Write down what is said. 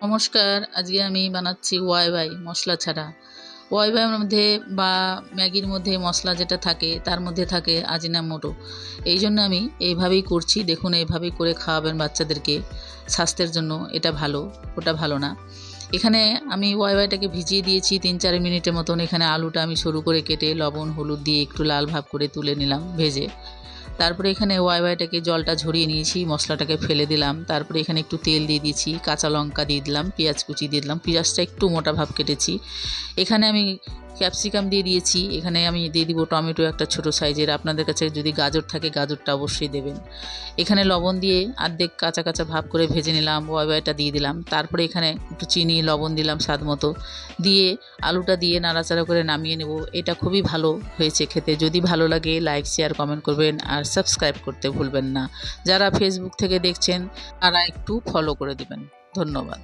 নমস্কার, আজকে আমি বানাচ্ছি ওয়াই মশলা ছাড়া। ওয়াইয়ের মধ্যে বা ম্যাগির মধ্যে মশলা যেটা থাকে তার মধ্যে থাকে আজিনামোটো। এই জন্য আমি এইভাবেই করছি। দেখুন, এইভাবেই করে খাওয়াবেন বাচ্চাদেরকে। স্বাস্থ্যের জন্য এটা ভালো, ওটা ভালো না। এখানে আমি ওয়াইটাকে ভিজিয়ে দিয়েছি 3-4 মিনিটের মতন। এখানে আলুটা আমি সরু করে কেটে লবণ হলুদ দিয়ে একটু লাল ভাব করে তুলে নিলাম ভেজে। তারপরে এখানে ওয়াইটাকে জলটা ঝরিয়ে নিয়েছি, মশলাটাকে ফেলে দিলাম। তারপরে এখানে একটু তেল দিয়ে দিয়েছি, কাঁচা লঙ্কা দিয়ে দিলাম, পেঁয়াজ কুচি দিয়ে দিলাম। পেঁয়াজটা একটু মোটা ভাব কেটেছি। এখানে আমি ক্যাপসিকাম দিয়ে দিয়েছি। এখানে আমি দিয়ে দিব টমেটো একটা ছোট সাইজের। আপনাদের কাছে যদি গাজর থাকে গাজরটা অবশ্যই দেবেন। এখানে লবণ দিয়ে অর্ধেক কাঁচা কাঁচা ভাব করে ভেজে নিলাম। ওয়াইটা দিয়ে দিলাম। তারপরে এখানে একটু চিনি লবণ দিলাম স্বাদ মতো, দিয়ে আলুটা দিয়ে নাড়াচাড়া করে নামিয়ে নেব। এটা খুবই ভালো হয়েছে খেতে। যদি ভালো লাগে লাইক শেয়ার কমেন্ট করবেন আর সাবস্ক্রাইব করতে ভুলবেন না। যারা ফেসবুক থেকে দেখছেন তারা একটু ফলো করে দিবেন। ধন্যবাদ।